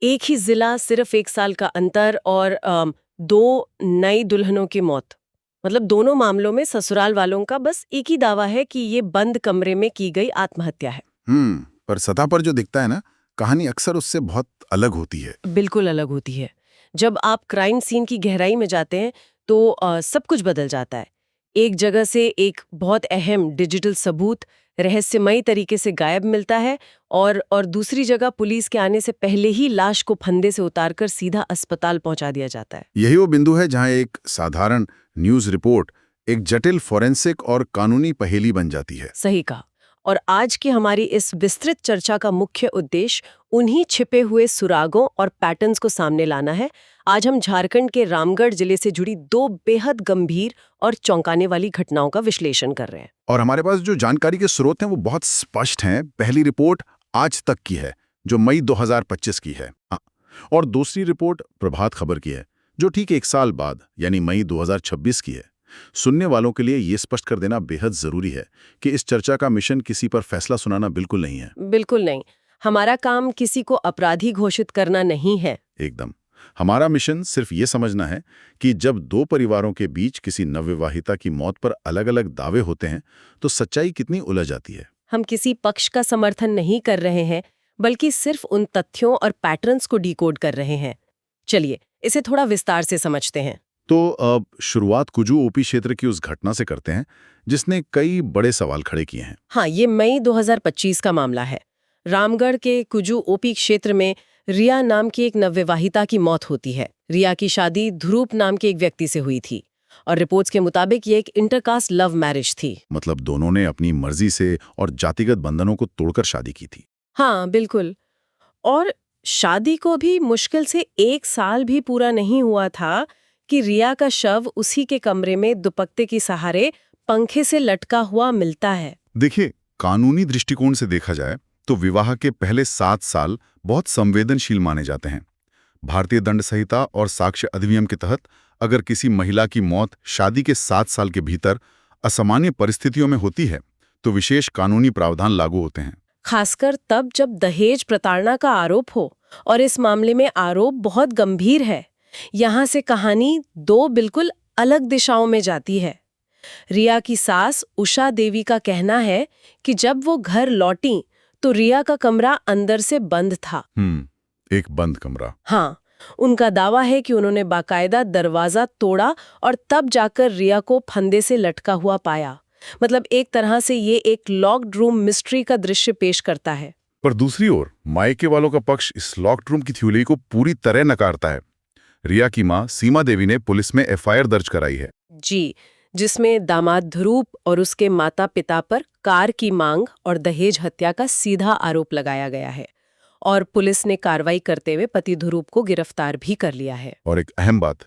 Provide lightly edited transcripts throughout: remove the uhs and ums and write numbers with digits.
एक ही जिला, सिर्फ 1 साल का अंतर और 2 नई दुल्हनों की मौत। मतलब दोनों मामलों में ससुराल वालों का बस एक ही दावा है कि ये बंद कमरे में की गई आत्महत्या है। पर सतह पर जो दिखता है ना, कहानी अक्सर उससे बहुत अलग होती है। बिल्कुल अलग होती है। जब आप क्राइम सीन की गहराई में जाते हैं तो सब कुछ बदल जाता है। एक जगह से एक बहुत अहम डिजिटल सबूत रहस्यमयी तरीके से गायब मिलता है और दूसरी जगह पुलिस के आने से पहले ही लाश को फंदे से उतारकर सीधा अस्पताल पहुंचा दिया जाता है। यही वो बिंदु है जहां एक साधारण न्यूज रिपोर्ट एक जटिल फोरेंसिक और कानूनी पहेली बन जाती है। सही कहा। और आज की हमारी इस विस्तृत चर्चा का मुख्य उद्देश्य उन्हीं छिपे हुए सुरागों और पैटर्न्स को सामने लाना है। आज हम झारखंड के रामगढ़ जिले से जुड़ी 2 बेहद गंभीर और चौंकाने वाली घटनाओं का विश्लेषण कर रहे हैं। और हमारे पास जो जानकारी के स्रोत हैं वो बहुत स्पष्ट हैं। पहली रिपोर्ट आज तक की है, जो मई 2025 की है। और दूसरी रिपोर्ट प्रभात खबर की है, जो ठीक 1 साल बाद यानी मई 2026 की है। सुनने वालों के लिए ये स्पष्ट कर देना बेहद जरूरी है कि इस चर्चा का मिशन किसी पर फैसला सुनाना बिल्कुल नहीं है। बिल्कुल नहीं। हमारा काम किसी को अपराधी घोषित करना नहीं है। एकदम। हमारा मिशन सिर्फ ये समझना है कि जब 2 परिवारों के बीच किसी नवविवाहिता की मौत पर अलग-अलग दावे होते हैं तो सच्चाई कितनी उलझ जाती है। हम किसी पक्ष का समर्थन नहीं कर रहे हैं, बल्कि सिर्फ उन तथ्यों और पैटर्न्स को डिकोड कर रहे हैं। चलिए इसे थोड़ा विस्तार से समझते हैं। तो अब शुरुआत कुजू ओपी क्षेत्र की उस घटना से करते हैं जिसने कई बड़े सवाल खड़े किए हैं। हाँ, ये मई 2025 का मामला है। रामगढ़ के कुजू ओपी क्षेत्र में रिया नाम की एक नवविवाहिता की मौत होती है। रिया की शादी ध्रुव नाम के एक व्यक्ति से हुई थी और रिपोर्ट्स के मुताबिक ये एक इंटरकास्ट लव मैरिज थी। मतलब दोनों ने अपनी मर्जी से और जातिगत बंधनों को तोड़कर शादी की थी। हाँ, बिल्कुल। और शादी को भी मुश्किल से 1 साल भी पूरा नहीं हुआ था कि रिया का शव उसी के कमरे में दुपट्टे के सहारे पंखे से लटका हुआ मिलता है। देखिए, कानूनी दृष्टिकोण से देखा जाए तो विवाह के पहले 7 साल बहुत संवेदनशील माने जाते हैं। भारतीय दंड संहिता और साक्ष्य अधिनियम के तहत अगर किसी महिला की मौत शादी के 7 साल के भीतर असामान्य परिस्थितियों में होती है तो विशेष कानूनी प्रावधान लागू होते हैं। खासकर तब जब दहेज प्रताड़ना का आरोप हो, और इस मामले में आरोप बहुत गंभीर है। यहाँ से कहानी 2 बिल्कुल अलग दिशाओं में जाती है। रिया की सास उषा देवी का कहना है कि जब वो घर लौटी तो रिया का कमरा अंदर से बंद था। एक बंद कमरा। हाँ, उनका दावा है कि उन्होंने बाकायदा दरवाजा तोड़ा और तब जाकर रिया को फंदे से लटका हुआ पाया। मतलब एक तरह से ये एक लॉक्ड रूम मिस्ट्री का दृश्य पेश करता है। पर दूसरी ओर मायके वालों का पक्ष इस लॉक्ड रूम की थ्योरी को पूरी तरह नकारता है। रिया की मां सीमा देवी ने पुलिस में एफआईआर दर्ज कराई है। जी, जिसमें दामाद ध्रुव और उसके माता पिता पर कार की मांग और दहेज हत्या का सीधा आरोप लगाया गया है। और पुलिस ने कार्रवाई करते हुए पति ध्रुव को गिरफ्तार भी कर लिया है। और एक अहम बात,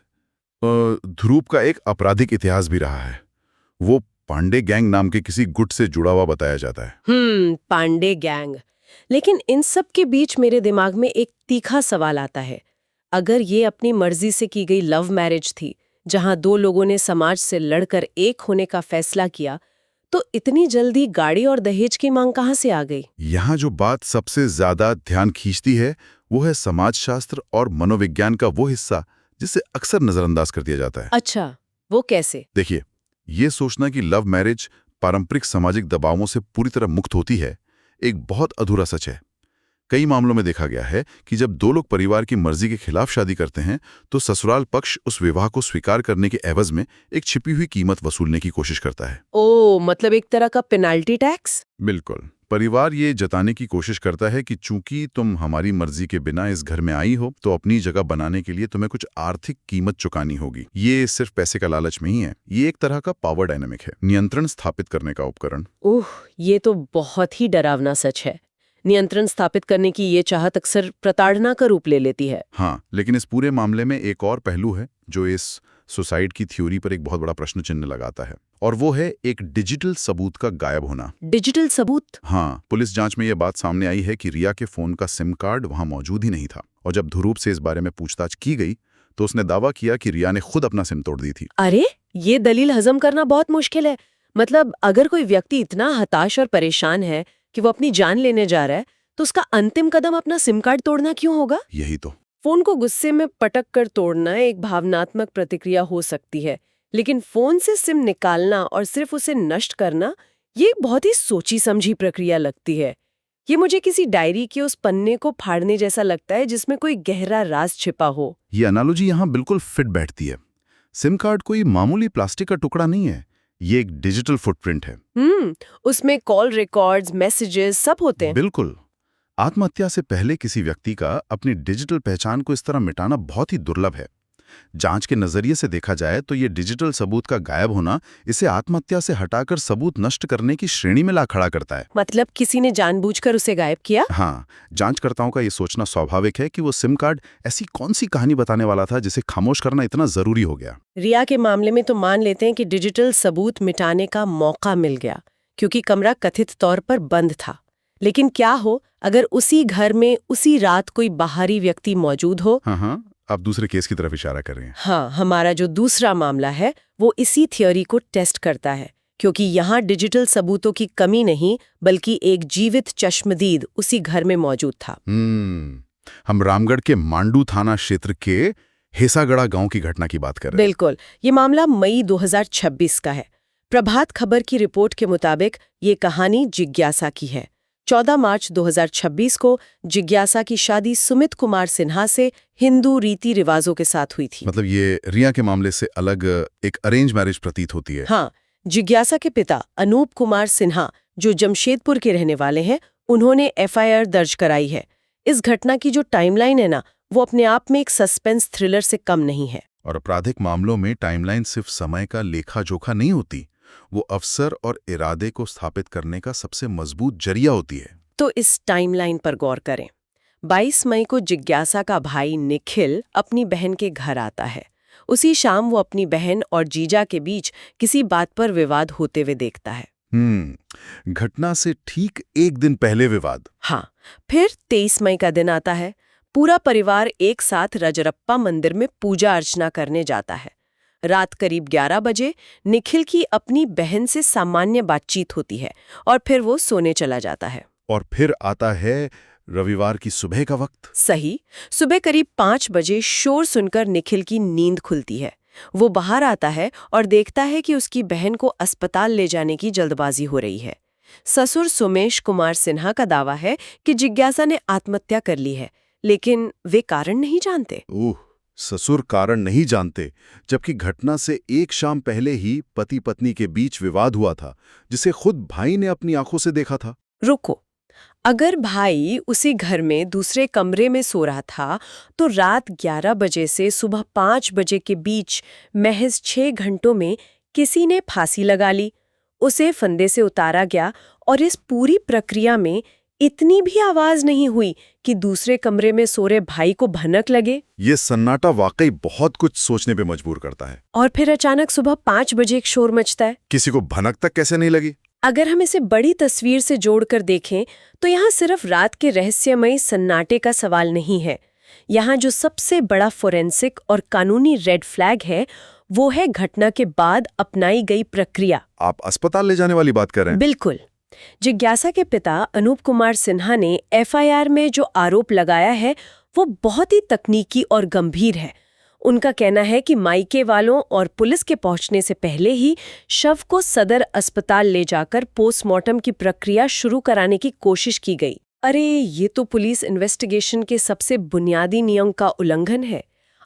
ध्रुव का एक आपराधिक इतिहास भी रहा है। वो पांडे गैंग नाम के किसी गुट से जुड़ा हुआ बताया जाता है। पांडे गैंग। लेकिन इन सब के बीच मेरे दिमाग में एक तीखा सवाल आता है। अगर ये अपनी मर्जी से की गई लव मैरिज थी, जहां 2 लोगों ने समाज से लड़कर एक होने का फैसला किया, तो इतनी जल्दी गाड़ी और दहेज की मांग कहां से आ गई? यहाँ जो बात सबसे ज्यादा ध्यान खींचती है वो है समाजशास्त्र और मनोविज्ञान का वो हिस्सा जिसे अक्सर नजरअंदाज कर दिया जाता है। अच्छा, वो कैसे? देखिए, ये सोचना कि लव मैरिज पारंपरिक सामाजिक दबावों से पूरी तरह मुक्त होती है, एक बहुत अधूरा सच है। कई मामलों में देखा गया है कि जब 2 लोग परिवार की मर्जी के खिलाफ शादी करते हैं तो ससुराल पक्ष उस विवाह को स्वीकार करने के एवज में एक छिपी हुई कीमत वसूलने की कोशिश करता है। ओ, मतलब एक तरह का पेनाल्टी टैक्स? बिल्कुल। परिवार ये जताने की कोशिश करता है कि चूंकि तुम हमारी मर्जी के बिना इस घर में आई हो तो अपनी जगह बनाने के लिए तुम्हें कुछ आर्थिक कीमत चुकानी होगी। ये सिर्फ पैसे का लालच नहीं है, ये एक तरह का पावर डायनामिक है, नियंत्रण स्थापित करने का उपकरण। ओह, ये तो बहुत ही डरावना सच है। नियंत्रण स्थापित करने की ये चाहत अक्सर प्रताड़ना का रूप ले लेती है। हाँ, लेकिन इस पूरे मामले में एक और पहलू है जो इस सुसाइड की थ्योरी पर एक बहुत बड़ा प्रश्न चिन्ह लगाता है, और वो है एक डिजिटल सबूत का गायब होना। डिजिटल सबूत? हाँ, पुलिस जांच में यह बात सामने आई है कि रिया के फोन का सिम कार्ड वहां मौजूद ही नहीं था, और जब ध्रुव से इस बारे में पूछताछ की गई तो उसने दावा किया कि रिया ने खुद अपना सिम तोड़ दी थी। अरे, ये दलील हजम करना बहुत मुश्किल है। मतलब अगर कोई व्यक्ति इतना हताश और परेशान है कि वो अपनी जान लेने जा रहा है, तो उसका अंतिम कदम अपना सिम कार्ड तोड़ना क्यों होगा? यही तो। फोन को गुस्से में पटक कर तोड़ना एक भावनात्मक प्रतिक्रिया हो सकती है, लेकिन फोन से सिम निकालना और सिर्फ उसे नष्ट करना ये एक बहुत ही सोची समझी प्रक्रिया लगती है। ये मुझे किसी डायरी के उस पन्ने को फाड़ने जैसा लगता है जिसमें कोई गहरा राज छिपा हो। ये एनालॉजी यहाँ बिल्कुल फिट बैठती है। सिम कार्ड कोई मामूली प्लास्टिक का टुकड़ा नहीं है, ये एक डिजिटल फुटप्रिंट है। उसमें कॉल रिकॉर्ड्स, मैसेजेस सब होते हैं। बिल्कुल। आत्महत्या से पहले किसी व्यक्ति का अपनी डिजिटल पहचान को इस तरह मिटाना बहुत ही दुर्लभ है। जांच के नजरिए से देखा जाए तो ये डिजिटल सबूत का गायब होना इसे आत्महत्या से हटाकर सबूत नष्ट करने की श्रेणी में ला खड़ा करता है। मतलब किसी ने जानबूझकर उसे गायब किया? हाँ, जांचकर्ताओं का ये सोचना स्वाभाविक है कि वो सिम कार्ड ऐसी कौन सी कहानी बताने वाला था जिसे खामोश करना इतना जरूरी हो गया। रिया के मामले में तो मान लेते हैं कि डिजिटल सबूत मिटाने का मौका मिल गया क्योंकि कमरा कथित तौर पर बंद था। लेकिन क्या हो अगर उसी घर में उसी रात कोई बाहरी व्यक्ति मौजूद हो? हाँ, आप दूसरे केस की तरफ इशारा कर रहे हैं। हाँ, हमारा जो दूसरा मामला है वो इसी थ्योरी को टेस्ट करता है, क्योंकि यहाँ डिजिटल सबूतों की कमी नहीं बल्कि एक जीवित चश्मदीद उसी घर में मौजूद था। हम रामगढ़ के मांडू थाना क्षेत्र के हेसागढ़ा गांव की घटना की बात कर रहे हैं। बिल्कुल, ये मामला मई 2026 का है। प्रभात खबर की रिपोर्ट के मुताबिक ये कहानी जिज्ञासा की है। 14 मार्च 2026 को जिज्ञासा की शादी सुमित कुमार सिन्हा से हिंदू रीति रिवाजों के साथ हुई थी। मतलब ये रिया के मामले से अलग एक अरेंज मैरिज प्रतीत होती है। हाँ, जिज्ञासा के पिता अनूप कुमार सिन्हा जो जमशेदपुर के रहने वाले हैं, उन्होंने FIR दर्ज कराई है। इस घटना की जो टाइमलाइन है ना, वो अपने आप में एक सस्पेंस थ्रिलर से कम नहीं है। और आपराधिक मामलों में टाइमलाइन सिर्फ समय का लेखा जोखा नहीं होती, वो अवसर और इरादे को स्थापित करने का सबसे मजबूत जरिया होती है। तो इस टाइमलाइन पर गौर करें। 22 मई को जिज्ञासा का भाई निखिल अपनी बहन के घर आता है। उसी शाम वो अपनी बहन और जीजा के बीच किसी बात पर विवाद होते हुए देखता है। घटना से ठीक एक दिन पहले विवाद। हाँ, फिर 23 मई का दिन आता है। पूरा परिवार एक साथ रजरप्पा मंदिर में पूजा अर्चना करने जाता है। रात करीब 11 बजे निखिल की अपनी बहन से सामान्य बातचीत होती है और फिर वो सोने चला जाता है। और फिर आता है रविवार की सुबह का वक्त। सही, सुबह करीब 5 बजे शोर सुनकर निखिल की नींद खुलती है। वो बाहर आता है और देखता है कि उसकी बहन को अस्पताल ले जाने की जल्दबाजी हो रही है। ससुर सोमेश कुमार सिन्हा का दावा है कि जिज्ञासा ने आत्महत्या कर ली है, लेकिन वे कारण नहीं जानते। ससुर कारण नहीं जानते, जबकि घटना से एक शाम पहले ही पति पत्नी के बीच विवाद हुआ था, जिसे खुद भाई ने अपनी आंखों से देखा था। रुको, अगर भाई उसी घर में दूसरे कमरे में सो रहा था तो रात 11 बजे से सुबह 5 बजे के बीच महज 6 घंटों में किसी ने फांसी लगा ली, उसे फंदे से उतारा गया और इस पूरी प्रक्रिया में इतनी भी आवाज नहीं हुई कि दूसरे कमरे में सो रहे भाई को भनक लगे। ये सन्नाटा वाकई बहुत कुछ सोचने पे मजबूर करता है। और फिर अचानक सुबह 5 बजे एक शोर मचता है। किसी को भनक तक कैसे नहीं लगी? अगर हम इसे बड़ी तस्वीर से जोड़कर देखें तो यहाँ सिर्फ रात के रहस्यमयी सन्नाटे का सवाल नहीं है। यहाँ जो सबसे बड़ा फोरेंसिक और कानूनी रेड फ्लैग है वो है घटना के बाद अपनाई गई प्रक्रिया। आप अस्पताल ले जाने वाली बात कर रहे हैं? बिल्कुल। जिज्ञासा के पिता अनूप कुमार सिन्हा ने FIR में जो आरोप लगाया है वो बहुत ही तकनीकी और गंभीर है। उनका कहना है कि मायके वालों और पुलिस के पहुंचने से पहले ही शव को सदर अस्पताल ले जाकर पोस्टमार्टम की प्रक्रिया शुरू कराने की कोशिश की गई। अरे, ये तो पुलिस इन्वेस्टिगेशन के सबसे बुनियादी नियम का उल्लंघन है।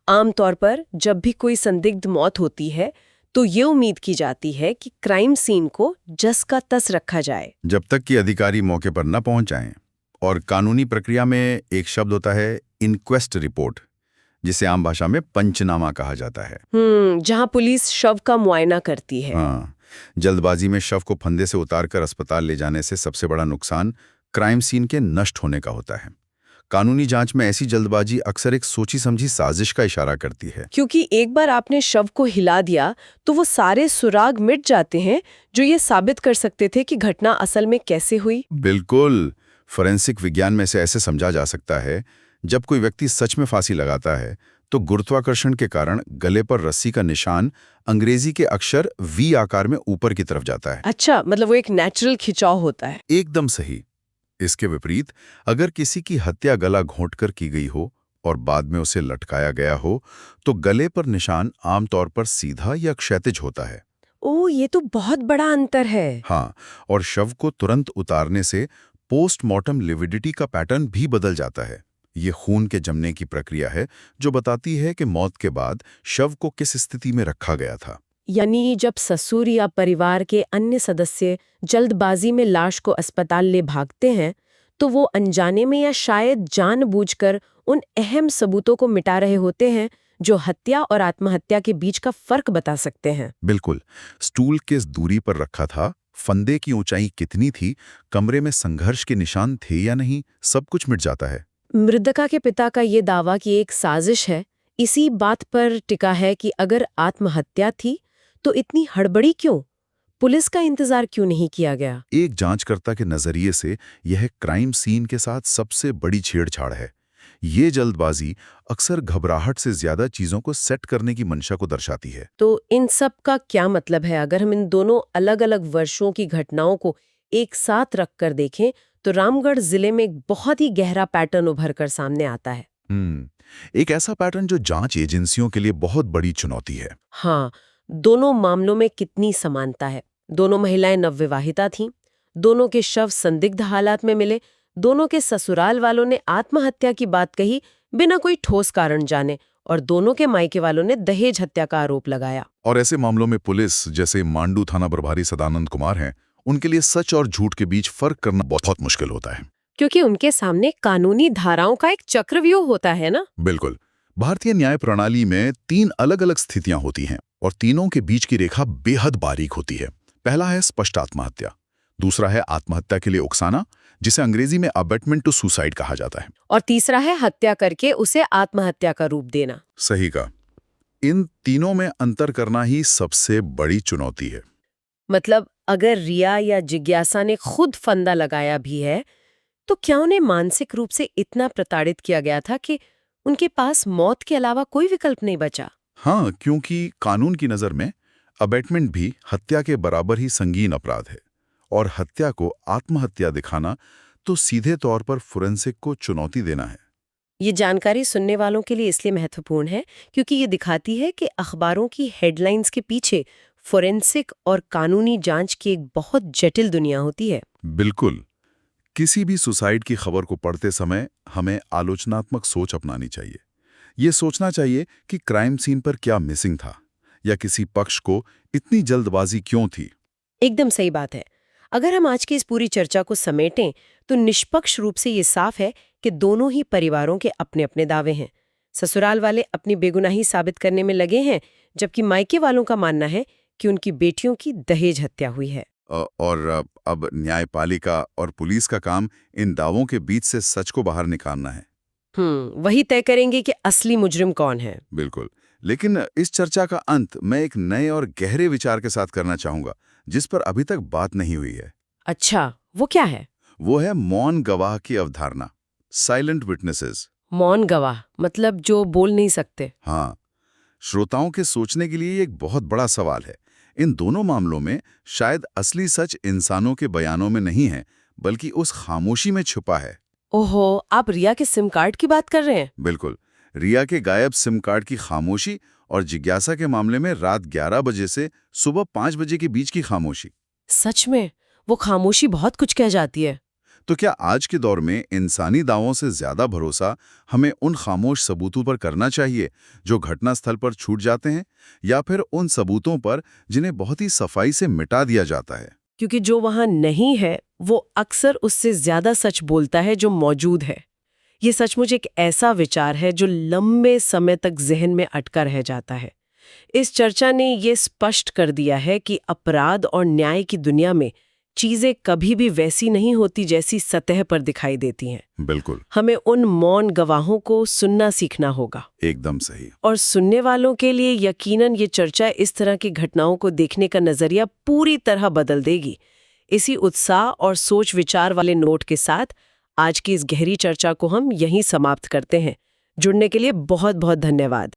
आमतौर पर जब भी कोई संदिग्ध मौत होती है तो ये उम्मीद की जाती है कि क्राइम सीन को जस का तस रखा जाए जब तक कि अधिकारी मौके पर न पहुंच जाएं। और कानूनी प्रक्रिया में एक शब्द होता है इनक्वेस्ट रिपोर्ट, जिसे आम भाषा में पंचनामा कहा जाता है। जहां पुलिस शव का मुआयना करती है। हाँ, जल्दबाजी में शव को फंदे से उतारकर अस्पताल ले जाने से सबसे बड़ा नुकसान क्राइम सीन के नष्ट होने का होता है। कानूनी जांच में ऐसी जल्दबाजी अक्सर एक सोची समझी साजिश का इशारा करती है, क्योंकि एक बार आपने शव को हिला दिया तो वो सारे सुराग मिट जाते हैं जो ये साबित कर सकते थे कि घटना असल में कैसे हुई। बिल्कुल। फोरेंसिक विज्ञान में से ऐसे समझा जा सकता है, जब कोई व्यक्ति सच में फांसी लगाता है तो गुरुत्वाकर्षण के कारण गले पर रस्सी का निशान अंग्रेजी के अक्षर V आकार में ऊपर की तरफ जाता है। अच्छा, मतलब वो एक नेचुरल खिंचाव होता है। एकदम सही। इसके विपरीत अगर किसी की हत्या गला घोंटकर की गई हो और बाद में उसे लटकाया गया हो, तो गले पर निशान आमतौर पर सीधा या क्षैतिज होता है। ओह, ये तो बहुत बड़ा अंतर है। हाँ, और शव को तुरंत उतारने से पोस्टमार्टम लिविडिटी का पैटर्न भी बदल जाता है। ये खून के जमने की प्रक्रिया है जो बताती है कि मौत के बाद शव को किस स्थिति में रखा गया था। यानी जब ससुर या परिवार के अन्य सदस्य जल्दबाजी में लाश को अस्पताल ले भागते हैं, तो वो अनजाने में या शायद जानबूझकर उन अहम सबूतों को मिटा रहे होते हैं जो हत्या और आत्महत्या के बीच का फर्क बता सकते हैं। बिल्कुल, स्टूल किस दूरी पर रखा था, फंदे की ऊंचाई कितनी थी, कमरे में संघर्ष के निशान थे या नहीं, सब कुछ मिट जाता है। मृतका के पिता का ये दावा कि एक साजिश है, इसी बात पर टिका है कि अगर आत्महत्या थी तो इतनी हड़बड़ी क्यों? पुलिस का इंतजार क्यों नहीं किया गया? एक जांचकर्ता के नजरिए से यह क्राइम सीन के साथ सबसे बड़ी छेड़छाड़ है। ये जल्दबाजी अक्सर घबराहट से ज्यादा चीजों को सेट करने की मंशा को दर्शाती है। तो इन सब का क्या मतलब है? अगर हम इन दोनों अलग-अलग वर्षों की घटनाओं को एक साथ रखकर देखें, तो रामगढ़ जिले में एक बहुत ही गहरा पैटर्न उभर कर सामने आता है। एक ऐसा पैटर्न जो जांच एजेंसियों के लिए बहुत बड़ी चुनौती है। हाँ, दोनों मामलों में कितनी समानता है। दोनों महिलाएं नवविवाहिता थीं, दोनों के शव संदिग्ध हालात में मिले, दोनों के ससुराल वालों ने आत्महत्या की बात कही बिना कोई ठोस कारण जाने, और दोनों के मायके वालों ने दहेज हत्या का आरोप लगाया। और ऐसे मामलों में पुलिस, जैसे मांडू थाना प्रभारी सदानंद कुमार हैं, उनके लिए सच और झूठ के बीच फर्क करना बहुत मुश्किल होता है। क्योंकि उनके सामने कानूनी धाराओं का एक चक्रव्यूह होता है ना। बिल्कुल। भारतीय न्याय प्रणाली में 3 अलग-अलग स्थितियां होती हैं और तीनों के बीच की रेखा बेहद बारीक होती है। पहला है स्पष्ट आत्महत्या, दूसरा है आत्महत्या के लिए उकसाना, जिसे अंग्रेजी में अबेटमेंट टू सुसाइड कहा जाता है, और तीसरा है हत्या करके उसे आत्महत्या का रूप देना। सही का। इन तीनों में अंतर करना ही सबसे बड़ी चुनौती है। मतलब अगर रिया या जिज्ञासा ने खुद फंदा लगाया भी है, तो क्या उन्हें मानसिक रूप से इतना प्रताड़ित किया गया था कि उनके पास मौत के अलावा कोई विकल्प नहीं बचा? हाँ, क्योंकि कानून की नज़र में अबेटमेंट भी हत्या के बराबर ही संगीन अपराध है, और हत्या को आत्महत्या दिखाना तो सीधे तौर पर फोरेंसिक को चुनौती देना है। ये जानकारी सुनने वालों के लिए इसलिए महत्वपूर्ण है क्योंकि ये दिखाती है कि अखबारों की हेडलाइंस के पीछे फोरेंसिक और कानूनी जांच की एक बहुत जटिल दुनिया होती है। बिल्कुल। किसी भी सुसाइड की खबर को पढ़ते समय हमें आलोचनात्मक सोच अपनानी चाहिए। ये सोचना चाहिए कि क्राइम सीन पर क्या मिसिंग था, या किसी पक्ष को इतनी जल्दबाजी क्यों थी। एकदम सही बात है। अगर हम आज की इस पूरी चर्चा को समेटें, तो निष्पक्ष रूप से ये साफ है कि दोनों ही परिवारों के अपने अपने दावे हैं। ससुराल वाले अपनी बेगुनाही साबित करने में लगे हैं, जबकि मायके वालों का मानना है कि उनकी बेटियों की दहेज हत्या हुई है। और अब न्यायपालिका और पुलिस का काम इन दावों के बीच से सच को बाहर निकालना है। वही तय करेंगे कि असली मुजरिम कौन है। बिल्कुल। लेकिन इस चर्चा का अंत मैं एक नए और गहरे विचार के साथ करना चाहूंगा, जिस पर अभी तक बात नहीं हुई है। अच्छा, वो क्या है? वो है मौन गवाह की अवधारणा, साइलेंट विटनेसेस। मौन गवाह मतलब जो बोल नहीं सकते? हाँ, श्रोताओं के सोचने के लिए ये एक बहुत बड़ा सवाल है। इन दोनों मामलों में शायद असली सच इंसानों के बयानों में नहीं है, बल्कि उस खामोशी में छुपा है। ओहो, आप रिया के सिम कार्ड की बात कर रहे हैं? बिल्कुल। रिया के गायब सिम कार्ड की खामोशी और जिज्ञासा के मामले में रात 11 बजे से सुबह 5 बजे के बीच की खामोशी। सच में वो खामोशी बहुत कुछ कह जाती है। तो क्या आज के दौर में इंसानी दावों से ज्यादा भरोसा हमें उन खामोश सबूतों पर करना चाहिए जो घटनास्थल पर छूट जाते हैं, या फिर उन सबूतों पर जिन्हें बहुत ही सफाई से मिटा दिया जाता है? क्योंकि जो वहां नहीं है वो अक्सर उससे ज्यादा सच बोलता है जो मौजूद है। ये सचमुच एक ऐसा विचार है जो लंबे समय तक जहन में अटका रह जाता है। इस चर्चा ने ये स्पष्ट कर दिया है कि अपराध और न्याय की दुनिया में चीजें कभी भी वैसी नहीं होती जैसी सतह पर दिखाई देती हैं। बिल्कुल। हमें उन मौन गवाहों को सुनना सीखना होगा। एकदम सही। और सुनने वालों के लिए यकीनन ये चर्चा इस तरह की घटनाओं को देखने का नजरिया पूरी तरह बदल देगी। इसी उत्साह और सोच विचार वाले नोट के साथ आज की इस गहरी चर्चा को हम यहीं समाप्त करते हैं। जुड़ने के लिए बहुत बहुत धन्यवाद।